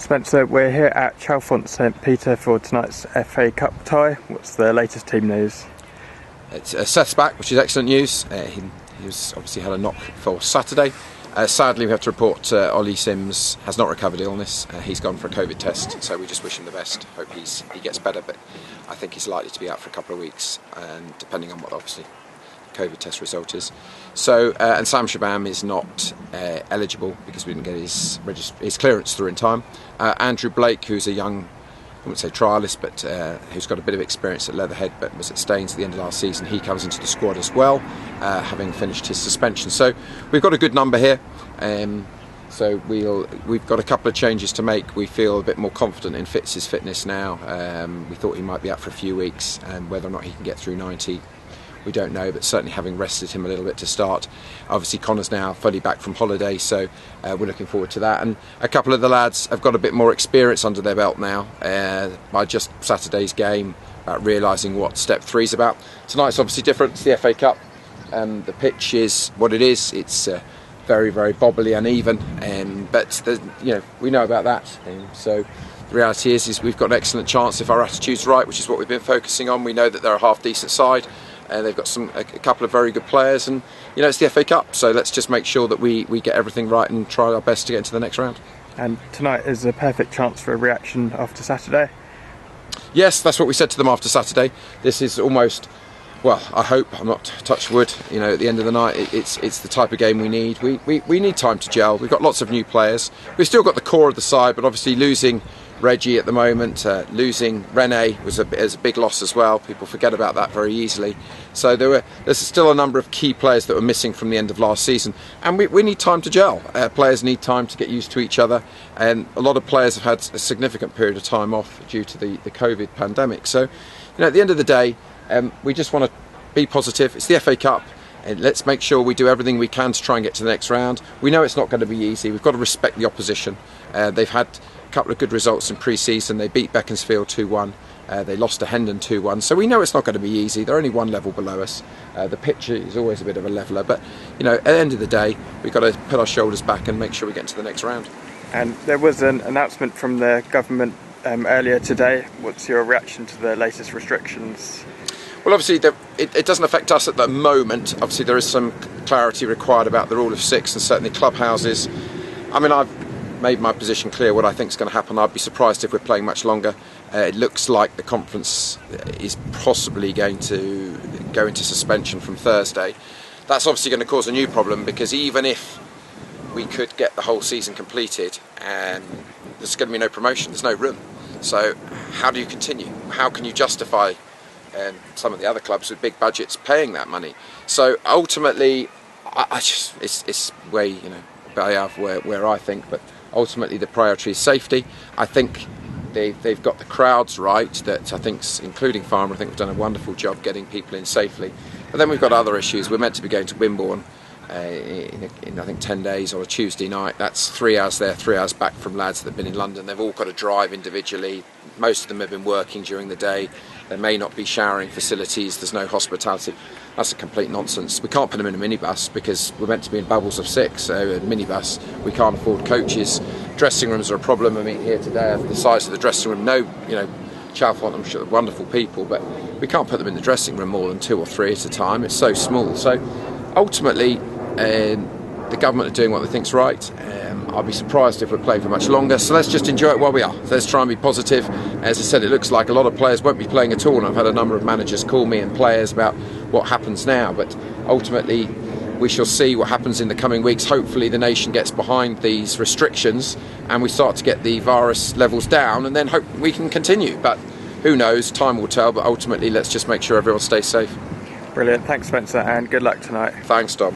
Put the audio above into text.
Spencer, we're here at Chalfont St Peter for tonight's FA Cup tie. What's the latest team news? It's Seth's back, which is excellent news. He was obviously had a knock for Saturday. Sadly, we have to report Ollie Sims has not recovered illness. He's gone for a COVID test, so we just wish him the best. Hope he gets better, but I think he's likely to be out for a couple of weeks, and depending on what obviously the COVID test result is. So, and Sam Shabam is not eligible because we didn't get his clearance through in time. Andrew Blake, who's a young, I wouldn't say trialist, but who's got a bit of experience at Leatherhead, but was at Staines at the end of last season. He comes into the squad as well, having finished his suspension. So we've got a good number here. So we've got a couple of changes to make. We feel a bit more confident in Fitz's fitness now. We thought he might be out for a few weeks, and whether or not he can get through 90, we don't know, but certainly having rested him a little bit to start. Obviously Connor's now fully back from holiday, so we're looking forward to that. And a couple of the lads have got a bit more experience under their belt now by just Saturday's game, realising what step 3's about. Tonight's obviously different. It's the FA Cup. The pitch is what it is. It's very, very bobbly, uneven, but we know about that. So the reality is we've got an excellent chance if our attitude's right, which is what we've been focusing on. We know that they're a half-decent side. They've got a couple of very good players, and it's the FA Cup, so let's just make sure that we get everything right and try our best to get into the next round. And tonight is a perfect chance for a reaction after Saturday. Yes, that's what we said to them after Saturday. This is almost, well, I hope, I'm not touch wood, at the end of the night, it's the type of game we need. We need time to gel. We've got lots of new players. We've still got the core of the side, but obviously losing Reggie at the moment, losing Rene is a big loss as well. People forget about that very easily. So there's still a number of key players that were missing from the end of last season, and we need time to gel. Players need time to get used to each other, and a lot of players have had a significant period of time off due to the COVID pandemic. So, at the end of the day, we just want to be positive. It's the FA Cup. And let's make sure we do everything we can to try and get to the next round. We know it's not going to be easy. We've got to respect the opposition. They've had a couple of good results in pre-season. They beat Beaconsfield 2-1. They lost to Hendon 2-1. So we know it's not going to be easy. They're only one level below us. The pitch is always a bit of a leveller. But, at the end of the day, we've got to put our shoulders back and make sure we get to the next round. And there was an announcement from the government earlier today. What's your reaction to the latest restrictions? Well, obviously, it doesn't affect us at the moment. Obviously, there is some clarity required about the rule of 6 and certainly clubhouses. I mean, I've made my position clear what I think is going to happen. I'd be surprised if we're playing much longer. It looks like the conference is possibly going to go into suspension from Thursday. That's obviously going to cause a new problem, because even if we could get the whole season completed, there's going to be no promotion, there's no room. So how do you continue? How can you justify some of the other clubs with big budgets paying that money? So ultimately, it's way where I think, but ultimately the priority is safety. I think they've got the crowds right. That I think, including Farnborough, I think we've done a wonderful job getting people in safely. But then we've got other issues. We're meant to be going to Wimborne in I think 10 days on a Tuesday night. That's 3 hours there, 3 hours back from lads that have been in London. They've all got to drive individually. Most of them have been working during the day. There may not be showering facilities. There's no hospitality. That's a complete nonsense. We can't put them in a minibus because we're meant to be in bubbles of 6. So a minibus, we can't afford coaches. Dressing rooms are a problem. I mean, here today, the size of the dressing room, Chalfont, I'm sure, wonderful people, but we can't put them in the dressing room more than 2 or 3 at a time. It's so small. So ultimately, the government are doing what they think's right. I'll be surprised if we're playing for much longer, so let's just enjoy it while we are. Let's try and be positive. As I said, it looks like a lot of players won't be playing at all, and I've had a number of managers call me and players about what happens now, but ultimately we shall see what happens in the coming weeks. Hopefully the nation gets behind these restrictions and we start to get the virus levels down, and then hope we can continue, but who knows, time will tell. But ultimately let's just make sure everyone stays safe. Brilliant, thanks Spencer, and good luck tonight. Thanks, Dom.